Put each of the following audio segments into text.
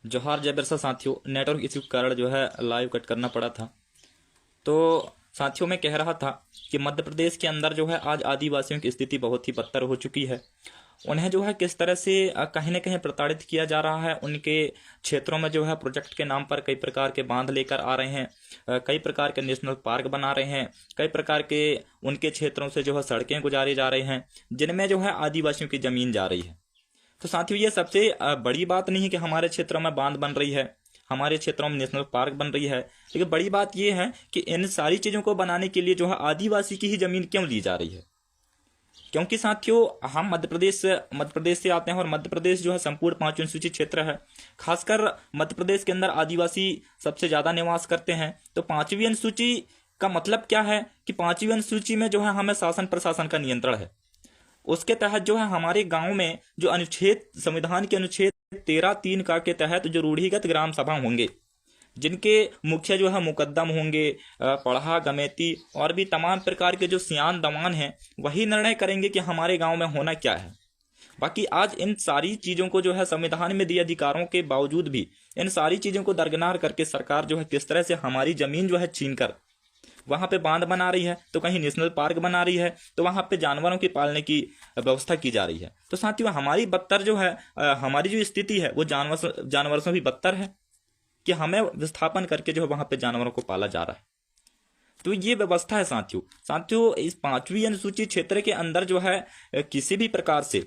जोहार जय बिरसा साथियों। नेटवर्क इश्यू के कारण जो है लाइव कट करना पड़ा था। तो साथियों मैं कह रहा था कि मध्य प्रदेश के अंदर जो है आज आदिवासियों की स्थिति बहुत ही बदतर हो चुकी है। उन्हें जो है किस तरह से कहीं न कहीं प्रताड़ित किया जा रहा है। उनके क्षेत्रों में जो है प्रोजेक्ट के नाम पर कई प्रकार के बांध लेकर आ रहे हैं, कई प्रकार के नेशनल पार्क बना रहे हैं, कई प्रकार के उनके क्षेत्रों से जो है सड़कें गुजारी जा रही हैं जिनमें जो है आदिवासियों की जमीन जा रही है। तो साथियों ये सबसे बड़ी बात नहीं है कि हमारे क्षेत्रों में बांध बन रही है, हमारे क्षेत्रों में नेशनल पार्क बन रही है, लेकिन बड़ी बात ये है कि इन सारी चीज़ों को बनाने के लिए जो है आदिवासी की ही जमीन क्यों ली जा रही है। क्योंकि साथियों हम मध्य प्रदेश से आते हैं और मध्य प्रदेश जो है संपूर्ण पांचवी अनुसूचित क्षेत्र है। खासकर मध्य प्रदेश के अंदर आदिवासी सबसे ज्यादा निवास करते हैं। तो पांचवी अनुसूची का मतलब क्या है कि पांचवी अनुसूची में जो है हमें शासन प्रशासन का नियंत्रण है। उसके तहत जो है हमारे गांव में जो अनुच्छेद संविधान के अनुच्छेद 13(3) का के तहत जो रूढ़िगत ग्राम सभा होंगे, जिनके मुखिया जो है मुकद्दम होंगे, पढ़ा गमेती और भी तमाम प्रकार के जो सियान दवान हैं, वही निर्णय करेंगे कि हमारे गांव में होना क्या है। बाकी आज इन सारी चीजों को जो है संविधान में दिए अधिकारों के बावजूद भी इन सारी चीजों को दरकिनार करके सरकार जो है किस तरह से हमारी जमीन जो है छीन कर वहां पे बांध बना रही है, तो कहीं नेशनल पार्क बना रही है, तो वहां पे जानवरों की पालने की व्यवस्था की जा रही है। तो साथियों हमारी बदतर जो है हमारी जो स्थिति है वो जानवर से भी बदतर है कि हमें विस्थापन करके जो है वहां पे जानवरों को पाला जा रहा है। तो ये व्यवस्था है साथियों इस पांचवी अनुसूचित क्षेत्र के अंदर जो है किसी भी प्रकार से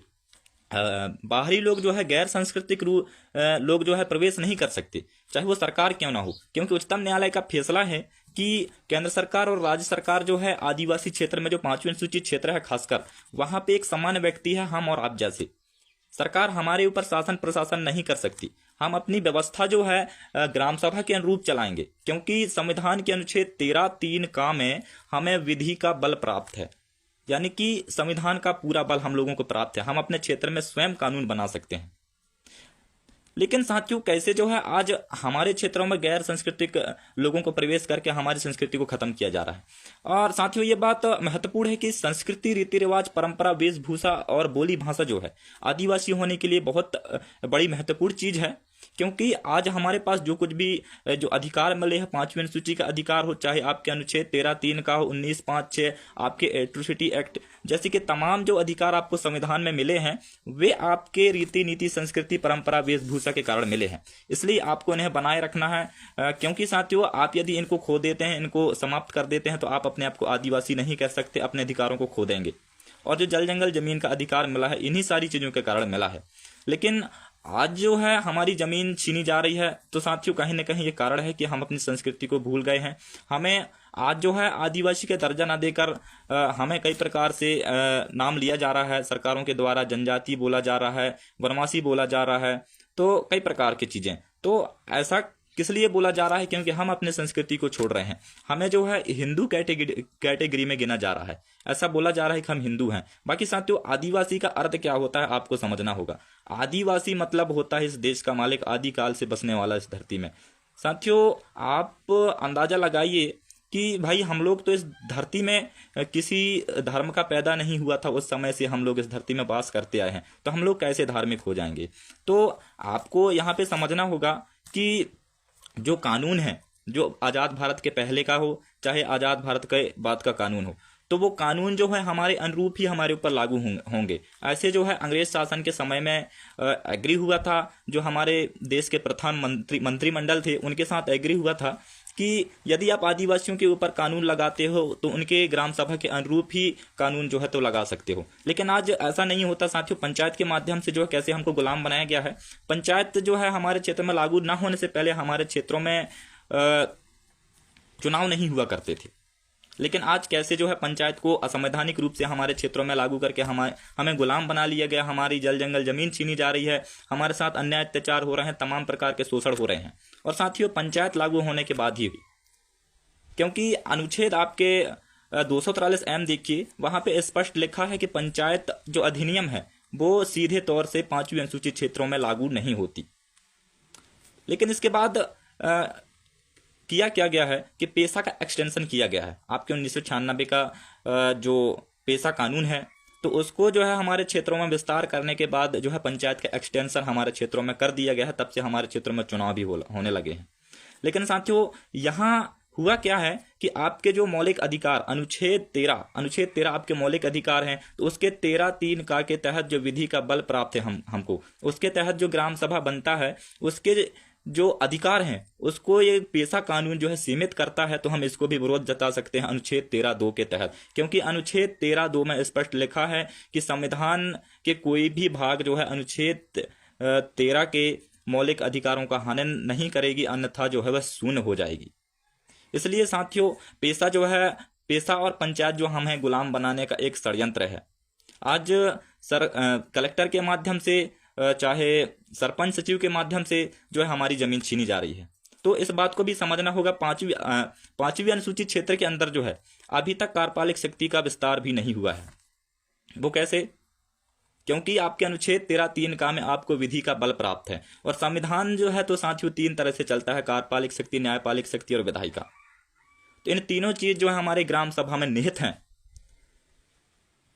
बाहरी लोग जो है गैर सांस्कृतिक लोग जो है प्रवेश नहीं कर सकते, चाहे वो सरकार क्यों ना हो। क्योंकि उच्चतम न्यायालय का फैसला है कि केंद्र सरकार और राज्य सरकार जो है आदिवासी क्षेत्र में जो पांचवी अनुसूचित क्षेत्र है खासकर वहां पे एक समान व्यक्ति है, हम और आप जैसे। सरकार हमारे ऊपर शासन प्रशासन नहीं कर सकती। हम अपनी व्यवस्था जो है ग्राम सभा के अनुरूप चलाएंगे, क्योंकि संविधान के अनुच्छेद 13(3) का में हमें विधि का बल प्राप्त है। यानी कि संविधान का पूरा बल हम लोगों को प्राप्त है, हम अपने क्षेत्र में स्वयं कानून बना सकते हैं। लेकिन साथियों कैसे जो है आज हमारे क्षेत्रों में गैर सांस्कृतिक लोगों को प्रवेश करके हमारी संस्कृति को खत्म किया जा रहा है। और साथियों ये बात महत्वपूर्ण है कि संस्कृति, रीति रिवाज, परंपरा, वेशभूषा और बोली भाषा जो है आदिवासी होने के लिए बहुत बड़ी महत्वपूर्ण चीज है। क्योंकि आज हमारे पास जो कुछ भी जो अधिकार मिले हैं पांचवी अनुसूची का अधिकार हो, चाहे आपके अनुच्छेद 13(3) का हो, 19(5)(6), आपके एट्रोसिटी एक्ट जैसे कि तमाम जो अधिकार आपको संविधान में मिले हैं वे आपके रीति नीति, संस्कृति, परंपरा, वेशभूषा के कारण मिले हैं। इसलिए आपको इन्हें बनाए रखना है। क्योंकि साथियों आप यदि इनको खो देते हैं, इनको समाप्त कर देते हैं, तो आप अपने आप को आदिवासी नहीं कह सकते, अपने अधिकारों को खो देंगे। और जो जल जंगल जमीन का अधिकार मिला है इन्हीं सारी चीजों के कारण मिला है। लेकिन आज जो है हमारी जमीन छीनी जा रही है, तो साथियों कहीं ना कहीं ये कारण है कि हम अपनी संस्कृति को भूल गए हैं। हमें आज जो है आदिवासी का दर्जा न देकर हमें कई प्रकार से नाम लिया जा रहा है सरकारों के द्वारा। जनजाति बोला जा रहा है, वनवासी बोला जा रहा है, तो कई प्रकार की चीजें। तो ऐसा किस लिए बोला जा रहा है? क्योंकि हम अपने संस्कृति को छोड़ रहे हैं। हमें जो है हिंदू कैटेगरी में गिना जा रहा है। ऐसा बोला जा रहा है कि हम हिंदू हैं। बाकी साथियों आदिवासी का अर्थ क्या होता है आपको समझना होगा। आदिवासी मतलब होता है इस देश का मालिक, आदिकाल से बसने वाला इस धरती में। साथियों आप अंदाजा लगाइए कि भाई हम लोग तो इस धरती में किसी धर्म का पैदा नहीं हुआ था, उस समय से हम लोग इस धरती में वास करते आए हैं, तो हम लोग कैसे धार्मिक हो जाएंगे? तो आपको यहाँ पे समझना होगा कि जो कानून है, जो आज़ाद भारत के पहले का हो चाहे आज़ाद भारत के बाद का कानून हो, तो वो कानून जो है हमारे अनुरूप ही हमारे ऊपर लागू होंगे। ऐसे जो है अंग्रेज शासन के समय में एग्री हुआ था, जो हमारे देश के प्रधानमंत्री मंत्रिमंडल थे उनके साथ एग्री हुआ था कि यदि आप आदिवासियों के ऊपर कानून लगाते हो तो उनके ग्राम सभा के अनुरूप ही कानून जो है तो लगा सकते हो। लेकिन आज ऐसा नहीं होता साथियों। पंचायत के माध्यम से जो है कैसे हमको गुलाम बनाया गया है। पंचायत जो है हमारे क्षेत्र में लागू ना होने से पहले हमारे क्षेत्रों में चुनाव नहीं हुआ करते थे। लेकिन आज कैसे जो है पंचायत को असंवैधानिक रूप से हमारे क्षेत्रों में लागू करके हमें गुलाम बना लिया गया। हमारी जल जंगल जमीन छीनी जा रही है, हमारे साथ अन्याय अत्याचार हो रहे हैं, तमाम प्रकार के शोषण हो रहे हैं। और साथियों पंचायत लागू होने के बाद ही हुई, क्योंकि अनुच्छेद आपके 243(m) देखिए, वहां पे स्पष्ट लिखा है कि पंचायत जो अधिनियम है वो सीधे तौर से पांचवी अनुसूचित क्षेत्रों में लागू नहीं होती। लेकिन इसके बाद किया क्या गया है कि पेशा का एक्सटेंशन किया गया है। आपके 1996 का जो पेशा कानून है, तो उसको जो है हमारे क्षेत्रों में विस्तार करने के बाद जो है पंचायत का एक्सटेंशन हमारे क्षेत्रों में कर दिया गया है, तब से हमारे क्षेत्रों में चुनाव भी होने लगे हैं। लेकिन साथियों यहाँ हुआ क्या है कि आपके जो मौलिक अधिकार अनुच्छेद 13 आपके मौलिक अधिकार हैं, तो उसके 13(3) का के तहत जो विधि का बल प्राप्त है हमको, उसके तहत जो ग्राम सभा बनता है उसके जो अधिकार हैं उसको ये पेशा कानून जो है सीमित करता है। तो हम इसको भी विरोध जता सकते हैं अनुच्छेद 13(2) के तहत, क्योंकि अनुच्छेद 13(2) में स्पष्ट लिखा है कि संविधान के कोई भी भाग जो है अनुच्छेद 13 के मौलिक अधिकारों का हनन नहीं करेगी, अन्यथा जो है वह शून्य हो जाएगी। इसलिए साथियों पेशा और पंचायत जो हम हैं गुलाम बनाने का एक षड्यंत्र है। आज कलेक्टर के माध्यम से चाहे सरपंच सचिव के माध्यम से जो है हमारी जमीन छीनी जा रही है। तो इस बात को भी समझना होगा। पांचवी अनुसूचित क्षेत्र के अंदर जो है अभी तक कार्यपालिक शक्ति का विस्तार भी नहीं हुआ है। वो कैसे? क्योंकि आपके अनुच्छेद 13(3) का में आपको विधि का बल प्राप्त है, और संविधान जो है तो साथियों 3 तरह से चलता है, कार्यपालिक शक्ति, न्यायपालिक शक्ति और विधायिका। तो इन तीनों चीज जो है हमारे ग्राम सभा में निहित हैं।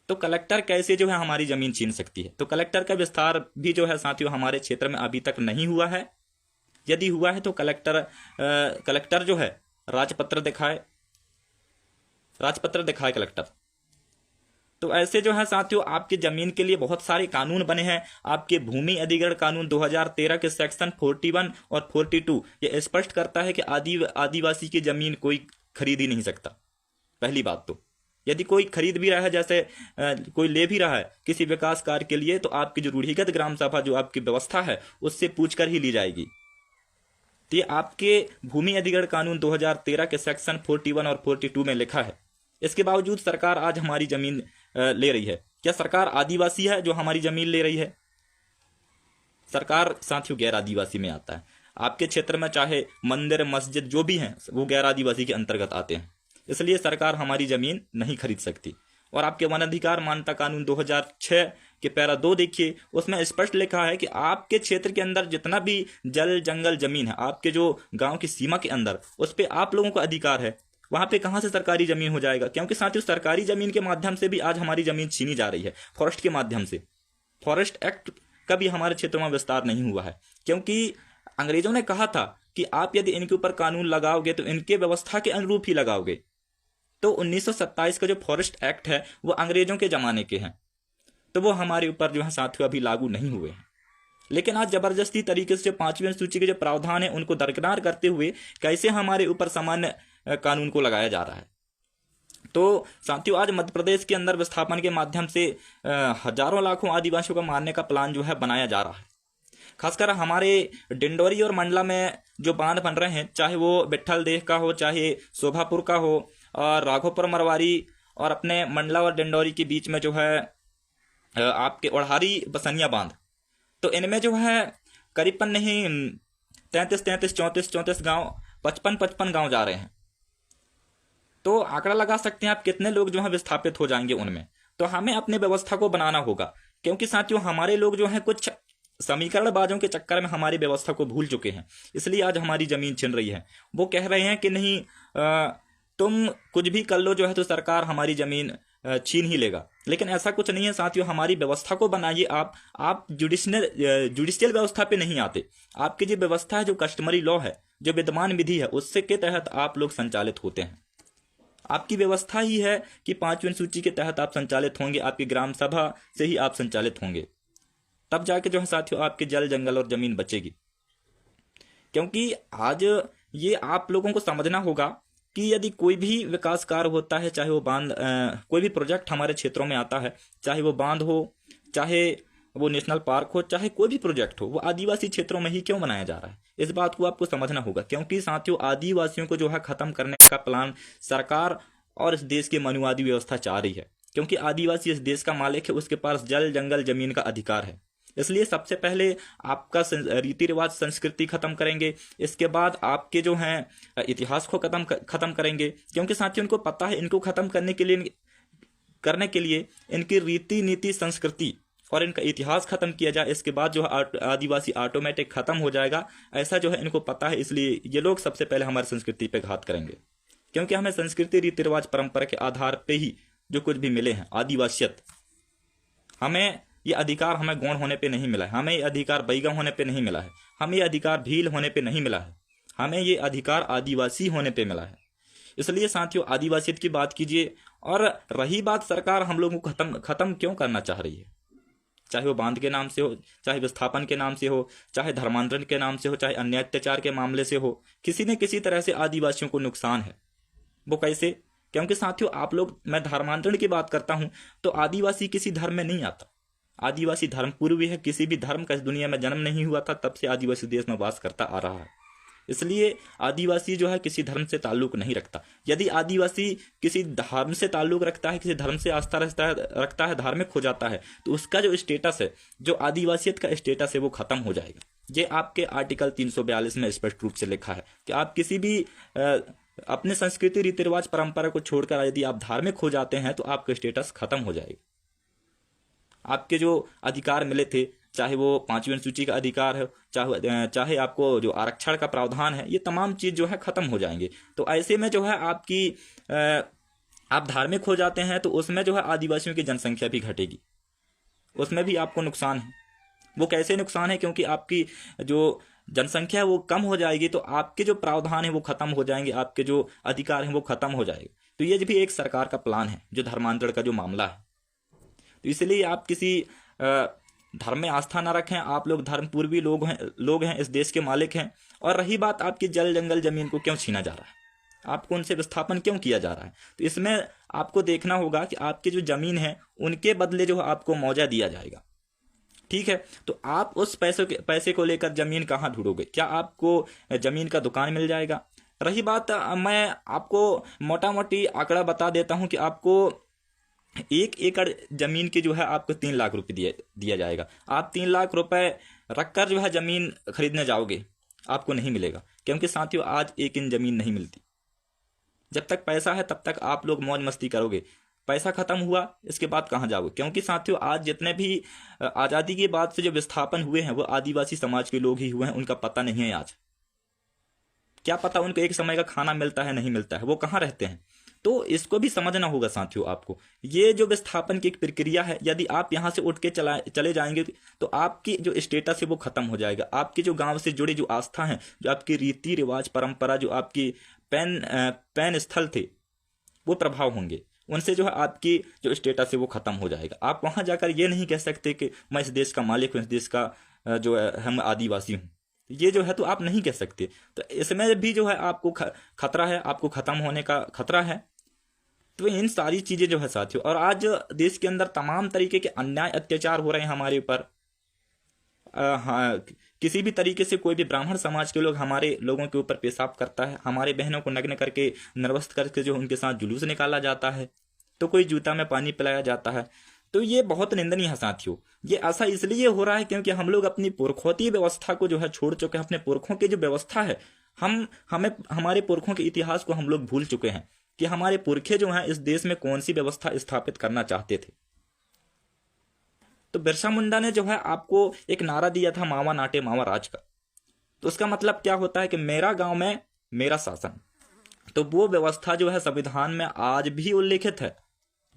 तो कलेक्टर कैसे जो है हमारी जमीन छीन सकती है? तो कलेक्टर का विस्तार भी जो है साथियों हमारे क्षेत्र में अभी तक नहीं हुआ है। यदि हुआ है तो कलेक्टर जो है राजपत्र दिखाए कलेक्टर। तो ऐसे जो है साथियों आपकी जमीन के लिए बहुत सारे कानून बने हैं। आपके भूमि अधिग्रहण कानून 2013 के सेक्शन 41 और 42 ये स्पष्ट करता है कि आदिवासी की जमीन कोई खरीद ही नहीं सकता। पहली बात तो यदि कोई खरीद भी रहा है, जैसे कोई ले भी रहा है किसी विकास कार्य के लिए, तो आपकी जो रूढ़िगत ग्राम सभा जो आपकी व्यवस्था है उससे पूछकर ही ली जाएगी। तो ये आपके भूमि अधिग्रहण कानून 2013 के सेक्शन 41 और 42 में लिखा है। इसके बावजूद सरकार आज हमारी जमीन ले रही है। क्या सरकार आदिवासी है जो हमारी जमीन ले रही है? सरकार साथियों गैर आदिवासी में आता है। आपके क्षेत्र में चाहे मंदिर मस्जिद जो भी हैं वो गैर आदिवासी के अंतर्गत आते हैं, इसलिए सरकार हमारी जमीन नहीं खरीद सकती। और आपके वन अधिकार मान्यता कानून 2006 के पैरा 2 देखिए, उसमें स्पष्ट लिखा है कि आपके क्षेत्र के अंदर जितना भी जल जंगल जमीन है आपके जो गांव की सीमा के अंदर, उस पर आप लोगों का अधिकार है। वहां पे कहां से सरकारी जमीन हो जाएगा? क्योंकि साथियों सरकारी जमीन के माध्यम से भी आज हमारी जमीन छीनी जा रही है, फॉरेस्ट के माध्यम से। फॉरेस्ट एक्ट का भी हमारे क्षेत्रों में विस्तार नहीं हुआ है, क्योंकि अंग्रेजों ने कहा था कि आप यदि इनके ऊपर कानून लगाओगे तो इनके व्यवस्था के अनुरूप ही लगाओगे। तो 1927 का जो फॉरेस्ट एक्ट है वो अंग्रेजों के जमाने के हैं, तो वो हमारे ऊपर जो है साथियों अभी लागू नहीं हुए हैं। लेकिन आज जबरदस्ती तरीके से जो 5वीं अनुसूची के जो प्रावधान है उनको दरकिनार करते हुए कैसे हमारे ऊपर सामान्य कानून को लगाया जा रहा है। तो साथियों आज मध्य प्रदेश के अंदर विस्थापन के माध्यम से हजारों लाखों आदिवासियों को मारने का प्लान जो है बनाया जा रहा है। खासकर हमारे डिंडोरी और मंडला में जो बांध बन रहे हैं, चाहे वो विट्ठल देह का हो, चाहे शोभापुर का हो, और राघोपुर मरवारी और अपने मंडला और डिंडोरी के बीच में जो है आपके ओढ़ारी बसनिया बांध, तो इनमें जो है करीबन नहीं 33 गांव 55 गांव जा रहे हैं। तो आंकड़ा लगा सकते हैं आप कितने लोग जो है विस्थापित हो जाएंगे उनमें। तो हमें अपने व्यवस्था को बनाना होगा, क्योंकि साथियों हमारे लोग जो है कुछ समीकरणबाजों के चक्कर में हमारी व्यवस्था को भूल चुके हैं, इसलिए आज हमारी जमीन छिन रही है। वो कह रहे हैं कि नहीं तुम कुछ भी कर लो जो है तो सरकार हमारी जमीन छीन ही लेगा, लेकिन ऐसा कुछ नहीं है साथियों। हमारी व्यवस्था को बनाइए। आप जुडिशियल व्यवस्था पे नहीं आते। आपकी जो व्यवस्था है, जो कस्टमरी लॉ है, जो विद्यमान विधि है, उससे के तहत आप लोग संचालित होते हैं। आपकी व्यवस्था ही है कि 5वीं अनुसूची के तहत आप संचालित होंगे, आपकी ग्राम सभा से ही आप संचालित होंगे, तब जाके जो है साथियों आपके जल जंगल और जमीन बचेगी। क्योंकि आज ये आप लोगों को समझना होगा कि यदि कोई भी विकास कार्य होता है, चाहे वो बांध कोई भी प्रोजेक्ट हमारे क्षेत्रों में आता है, चाहे वो बांध हो, चाहे वो नेशनल पार्क हो, चाहे कोई भी प्रोजेक्ट हो, वो आदिवासी क्षेत्रों में ही क्यों बनाया जा रहा है, इस बात को आपको समझना होगा। क्योंकि साथियों आदिवासियों को जो है खत्म करने का प्लान सरकार और इस देश की मनुवादी व्यवस्था चाह रही है। क्योंकि आदिवासी इस देश का मालिक है, उसके पास जल जंगल जमीन का अधिकार है। इसलिए सबसे पहले आपका रीति रिवाज संस्कृति खत्म करेंगे, इसके बाद आपके जो हैं इतिहास को खत्म करेंगे। क्योंकि साथियों उनको पता है इनको खत्म करने के लिए इनकी रीति नीति संस्कृति और इनका इतिहास खत्म किया जाए, इसके बाद जो है आदिवासी ऑटोमेटिक खत्म हो जाएगा, ऐसा जो है इनको पता है। इसलिए ये लोग सबसे पहले हमारी संस्कृति पे घात करेंगे। क्योंकि हमें संस्कृति रीति रिवाज परंपरा के आधार पे ही जो कुछ भी मिले हैं, आदिवासियत, हमें ये अधिकार हमें गौण होने पे नहीं मिला है, हमें ये अधिकार बैगम होने पे नहीं मिला है, हमें ये अधिकार भील होने पे नहीं मिला है, हमें ये अधिकार आदिवासी होने पे मिला है। इसलिए साथियों आदिवासियत की बात कीजिए। और रही बात सरकार हम लोगों को खत्म क्यों करना चाह रही है, चाहे वो बांध के नाम से हो, चाहे विस्थापन के नाम से हो, चाहे धर्मांतरण के नाम से हो, चाहे अन्य अत्याचार के मामले से हो, किसी न किसी तरह से आदिवासियों को नुकसान है। वो कैसे? क्योंकि साथियों आप लोग, मैं धर्मांतरण की बात करता हूं तो आदिवासी किसी धर्म में नहीं आता। आदिवासी धर्म पूर्वी है, किसी भी धर्म का इस दुनिया में जन्म नहीं हुआ था, तब से आदिवासी देश में वास करता आ रहा है। इसलिए आदिवासी जो है किसी धर्म से ताल्लुक नहीं रखता। यदि आदिवासी किसी धर्म से ताल्लुक रखता है, किसी धर्म से आस्था रखता है, धार्मिक हो जाता है, तो उसका जो स्टेटस है, जो आदिवासियत का स्टेटस है, वो खत्म हो जाएगा। ये आपके आर्टिकल 342 में स्पष्ट रूप से लिखा है कि आप किसी भी अपने संस्कृति, रीति रिवाज, परंपरा को छोड़कर यदि आप धार्मिक हो जाते हैं तो आपका स्टेटस खत्म हो जाएगा। आपके जो अधिकार मिले थे, चाहे वो 5वीं अनुसूची का अधिकार है, चाहे आपको जो आरक्षण का प्रावधान है, ये तमाम चीज जो है खत्म हो जाएंगे। तो ऐसे में जो है आपकी आप धार्मिक हो जाते हैं तो उसमें जो है आदिवासियों की जनसंख्या भी घटेगी, उसमें भी आपको नुकसान है। वो कैसे नुकसान है? क्योंकि आपकी जो जनसंख्या है वो कम हो जाएगी, तो आपके जो प्रावधान है वो खत्म हो जाएंगे, आपके जो अधिकार हैं वो खत्म हो जाएंगे। तो ये भी एक सरकार का प्लान है, जो धर्मांतरण का जो मामला है। तो इसलिए आप किसी धर्म में आस्था ना रखें। आप लोग धर्म पूर्वी लोग हैं, इस देश के मालिक हैं। और रही बात आपकी जल जंगल जमीन को क्यों छीना जा रहा है, आपको उनसे विस्थापन क्यों किया जा रहा है, तो इसमें आपको देखना होगा कि आपकी जो जमीन है उनके बदले जो आपको मुआवजा दिया जाएगा। ठीक है, तो आप उस पैसे को लेकर जमीन कहाँ ढूंढोगे? क्या आपको जमीन का दुकान मिल जाएगा? रही बात, मैं आपको मोटा मोटी आंकड़ा बता देता हूं कि आपको 1 एकड़ जमीन की जो है आपको 3 लाख रुपए दिया जाएगा। आप 3 लाख रुपए रखकर जो है जमीन खरीदने जाओगे, आपको नहीं मिलेगा। क्योंकि साथियों आज 1 इंच जमीन नहीं मिलती। जब तक पैसा है तब तक आप लोग मौज मस्ती करोगे, पैसा खत्म हुआ इसके बाद कहाँ जाओगे? क्योंकि साथियों आज जितने भी आजादी के बाद से जो विस्थापन हुए हैं वो आदिवासी समाज के लोग ही हुए हैं। उनका पता नहीं है आज, क्या पता उनको एक समय का खाना मिलता है नहीं मिलता है, वो कहाँ रहते हैं। तो इसको भी समझना होगा साथियों आपको। ये जो विस्थापन की एक प्रक्रिया है, यदि आप यहाँ से उठ के चले जाएंगे तो आपकी जो स्टेटस है वो खत्म हो जाएगा। आपकी जो गांव से जुड़ी जो आस्था है, जो आपकी रीति रिवाज परंपरा, जो आपकी पैन स्थल थे, वो प्रभाव होंगे। उनसे जो है आपकी जो स्टेटस है वो खत्म हो जाएगा। आप वहां जाकर ये नहीं कह सकते कि मैं इस देश का मालिक हूँ, इस देश का जो है हम आदिवासी हूँ, ये जो है तो आप नहीं कह सकते। तो इसमें भी जो है आपको खतरा है, आपको खत्म होने का खतरा है। तो इन सारी चीजें जो है साथियों, और आज देश के अंदर तमाम तरीके के अन्याय अत्याचार हो रहे हैं हमारे ऊपर। हाँ, किसी भी तरीके से कोई भी ब्राह्मण समाज के लोग हमारे लोगों के ऊपर पेशाब करता है, हमारे बहनों को नग्न करके निर्वस्त्र करके जो उनके साथ जुलूस निकाला जाता है, तो कोई जूता में पानी पिलाया जाता है, तो ये बहुत निंदनीय है साथियों। ये ऐसा इसलिए हो रहा है क्योंकि हम लोग अपनी पुरखौती व्यवस्था को जो है छोड़ चुके हैं। अपने पुरखों की जो व्यवस्था है, हमारे पुरखों के इतिहास को हम लोग भूल चुके हैं कि हमारे पुरखे जो हैं इस देश में कौन सी व्यवस्था स्थापित करना चाहते थे। तो बिरसा मुंडा ने जो है आपको एक नारा दिया था, मावा नाटे मावा राज का। तो उसका मतलब क्या होता है कि मेरा गांव में मेरा शासन। तो वो व्यवस्था जो है संविधान में आज भी उल्लेखित है,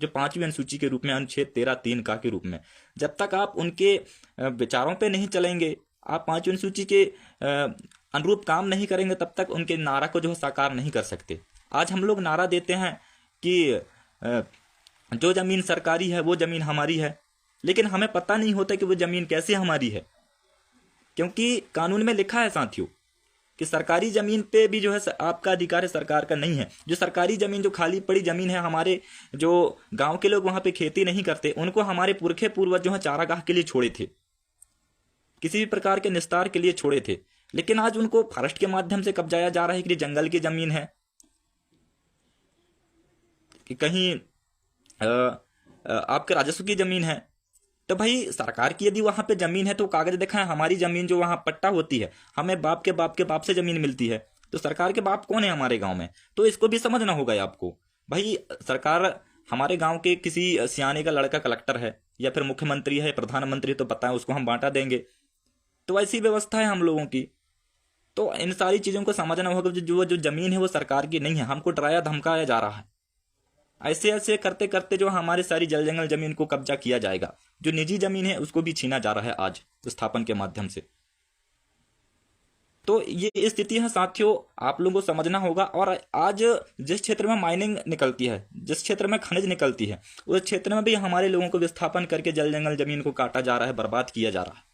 जो 5वीं अनुसूची के रूप में, अनुच्छेद 13(3) का के रूप में। जब तक आप उनके विचारों पे नहीं चलेंगे, आप 5वीं अनुसूची के अनुरूप काम नहीं करेंगे, तब तक उनके नारा को जो है साकार नहीं कर सकते। आज हम लोग नारा देते हैं कि जो जमीन सरकारी है वो जमीन हमारी है, लेकिन हमें पता नहीं होता कि वो जमीन कैसे हमारी है। क्योंकि कानून में लिखा है साथियों कि सरकारी जमीन पे भी जो है आपका अधिकार है, सरकार का नहीं है। जो सरकारी जमीन, जो खाली पड़ी जमीन है, हमारे जो गांव के लोग वहां पे खेती नहीं करते, उनको हमारे पुरखे पूर्वज जो है चारागाह के लिए छोड़े थे, किसी भी प्रकार के निस्तार के लिए छोड़े थे। लेकिन आज उनको फॉरेस्ट के माध्यम से कब्जाया जा रहा है कि जंगल की जमीन है, कि कहीं आपके राजस्व की जमीन है। तो भाई सरकार की यदि वहां पे जमीन है तो कागज दिखाएं। हमारी जमीन जो वहां पट्टा होती है, हमें बाप के बाप के बाप से जमीन मिलती है, तो सरकार के बाप कौन है हमारे गांव में? तो इसको भी समझना होगा आपको। भाई सरकार, हमारे गांव के किसी सियाने का लड़का कलेक्टर है या फिर मुख्यमंत्री है, प्रधानमंत्री, तो बताएं उसको हम बांटा देंगे। तो ऐसी व्यवस्था है हम लोगों की। तो इन सारी चीजों को समझना होगा। जो जमीन है वो सरकार की नहीं है, हमको डराया धमकाया जा रहा है। ऐसे ऐसे करते करते जो हमारी सारी जल जंगल जमीन को कब्जा किया जाएगा। जो निजी जमीन है उसको भी छीना जा रहा है आज विस्थापन के माध्यम से। तो ये स्थिति है साथियों, आप लोगों को समझना होगा। और आज जिस क्षेत्र में माइनिंग निकलती है, जिस क्षेत्र में खनिज निकलती है, उस क्षेत्र में भी हमारे लोगों को विस्थापन करके जल जंगल जमीन को काटा जा रहा है, बर्बाद किया जा रहा है।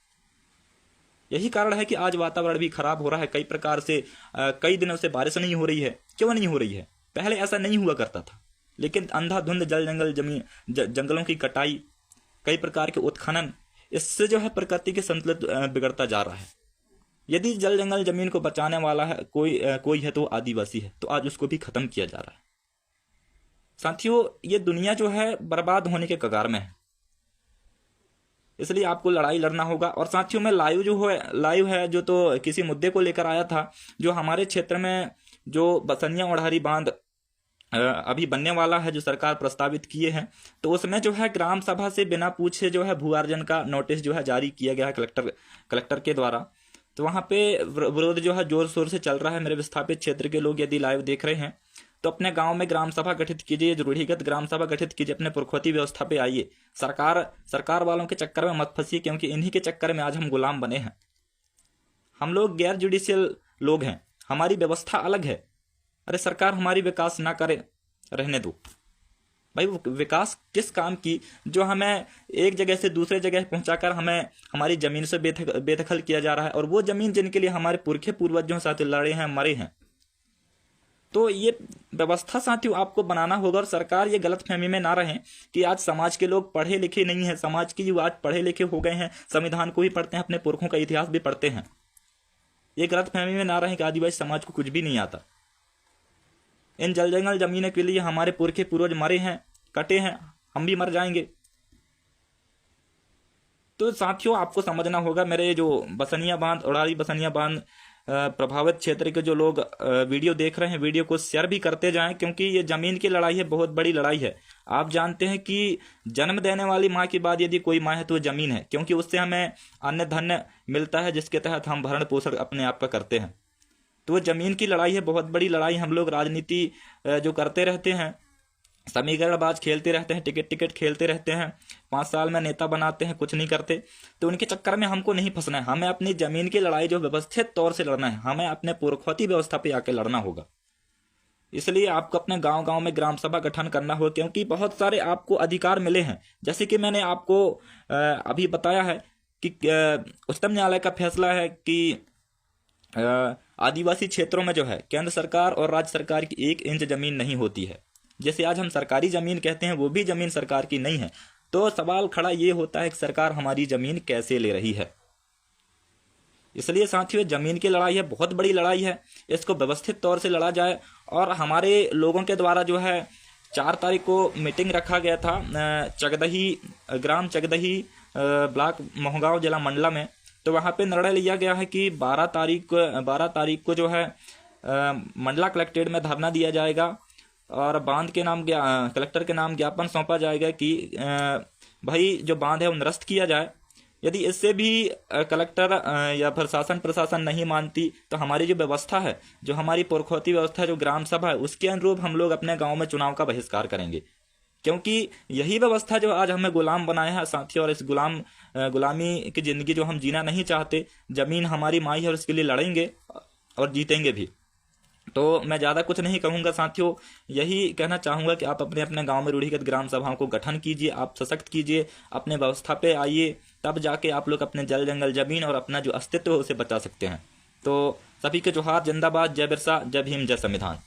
यही कारण है कि आज वातावरण भी खराब हो रहा है कई प्रकार से। कई दिनों से बारिश नहीं हो रही है। क्यों नहीं हो रही है? पहले ऐसा नहीं हुआ करता था, लेकिन अंधाधुंध जल जंगल जमीन जंगलों की कटाई, कई प्रकार के उत्खनन, इससे जो है प्रकृति के संतुलन बिगड़ता जा रहा है। यदि जल जंगल जमीन को बचाने वाला है कोई है तो आदिवासी है, तो आज उसको भी खत्म किया जा रहा है। साथियों, ये दुनिया जो है बर्बाद होने के कगार में है, इसलिए आपको लड़ाई लड़ना होगा। और साथियों, मैं लाइव है जो तो किसी मुद्दे को लेकर आया था, जो हमारे क्षेत्र में जो बसनिया ओढ़ारी बांध अभी बनने वाला है, जो सरकार प्रस्तावित किए हैं, तो उसमें जो है ग्राम सभा से बिना पूछे जो है भू अर्जन का नोटिस जो है जारी किया गया है कलेक्टर के द्वारा। तो वहाँ पे विरोध जो है जोर शोर से चल रहा है। मेरे विस्थापित क्षेत्र के लोग यदि लाइव देख रहे हैं तो अपने गांव में ग्राम सभा गठित कीजिए, रूढ़िगत ग्राम सभा गठित कीजिए, अपने पुरखौती व्यवस्था पे आइए। सरकार वालों के चक्कर में मत फंसिए, क्योंकि इन्हीं के चक्कर में आज हम गुलाम बने हैं। हम लोग गैर जुडिशियल लोग हैं, हमारी व्यवस्था अलग है। अरे सरकार हमारी विकास ना करे, रहने दो भाई। वो विकास किस काम की, जो हमें एक जगह से दूसरे जगह पहुंचाकर हमें हमारी जमीन से बेदखल किया जा रहा है, और वो जमीन जिनके लिए हमारे पुरखे पूर्वजों साथ लड़े हैं, मरे हैं। तो ये व्यवस्था साथियों आपको बनाना होगा। और सरकार ये गलतफहमी में ना रहे कि आज समाज के लोग पढ़े लिखे नहीं है, समाज के युवा आज पढ़े लिखे हो गए हैं, संविधान को भी पढ़ते हैं, अपने पुरखों का इतिहास भी पढ़ते हैं। ये गलतफहमी में ना रहे कि आदिवासी समाज को कुछ भी नहीं आता। इन जल जंगल जमीनों के लिए हमारे पुरखे पूर्वज मरे हैं, कटे हैं, हम भी मर जाएंगे। तो साथियों, आपको समझना होगा। मेरे जो बसनिया बांध, ओढ़ारी बसनिया बांध प्रभावित क्षेत्र के जो लोग वीडियो देख रहे हैं, वीडियो को शेयर भी करते जाएं, क्योंकि ये जमीन की लड़ाई है, बहुत बड़ी लड़ाई है। आप जानते हैं कि जन्म देने वाली माँ के बाद यदि कोई माँ है तो वो जमीन है, क्योंकि उससे हमें अन्न धन्य मिलता है, जिसके तहत हम भरण पोषण अपने आप का करते हैं। तो वो जमीन की लड़ाई है, बहुत बड़ी लड़ाई। हम लोग राजनीति जो करते रहते हैं, समीकरणबाज खेलते रहते हैं, टिकट खेलते रहते हैं, 5 साल में नेता बनाते हैं, कुछ नहीं करते। तो उनके चक्कर में हमको नहीं फंसना है। हमें अपनी जमीन की लड़ाई जो व्यवस्थित तौर से लड़ना है, हमें अपने पुरखौती व्यवस्था पे आके लड़ना होगा। इसलिए आपको अपने गांव में ग्राम सभा गठन करना होगा, क्योंकि बहुत सारे आपको अधिकार मिले हैं। जैसे कि मैंने आपको अभी बताया है कि उच्चतम न्यायालय का फैसला है कि आदिवासी क्षेत्रों में जो है केंद्र सरकार और राज्य सरकार की 1 इंच जमीन नहीं होती है। जैसे आज हम सरकारी जमीन कहते हैं, वो भी जमीन सरकार की नहीं है। तो सवाल खड़ा ये होता है कि सरकार हमारी जमीन कैसे ले रही है। इसलिए साथियों, जमीन की लड़ाई है, बहुत बड़ी लड़ाई है, इसको व्यवस्थित तौर से लड़ा जाए। और हमारे लोगों के द्वारा जो है 4 तारीख को मीटिंग रखा गया था ग्राम चगदही ब्लॉक मोहगांव जिला मंडला में। तो वहाँ पे निर्णय लिया गया है कि 12 तारीख को जो है मंडला कलेक्ट्रेट में धरना दिया जाएगा, और बांध के नाम कलेक्टर के नाम ज्ञापन सौंपा जाएगा कि भाई जो बांध है वो निरस्त किया जाए। यदि इससे भी कलेक्टर या फिर शासन प्रशासन नहीं मानती, तो हमारी जो व्यवस्था है, जो हमारी पुरखौती व्यवस्था है, जो ग्राम सभा है, उसके अनुरूप हम लोग अपने गांव में चुनाव का बहिष्कार करेंगे। क्योंकि यही व्यवस्था जो आज हमें गुलाम बनाया है साथियों, और इस गुलामी की जिंदगी जो हम जीना नहीं चाहते। जमीन हमारी माई है और इसके लिए लड़ेंगे और जीतेंगे भी। तो मैं ज़्यादा कुछ नहीं कहूँगा साथियों, यही कहना चाहूँगा कि आप अपने अपने गांव में रूढ़िगत ग्राम सभाओं को गठन कीजिए, आप सशक्त कीजिए, अपने व्यवस्था पे आइए, तब जाके आप लोग अपने जल जंगल जमीन और अपना जो अस्तित्व है उसे बचा सकते हैं। तो सभी के जोहार, जिंदाबाद, जय बिरसा, जय भीम, जय संविधान।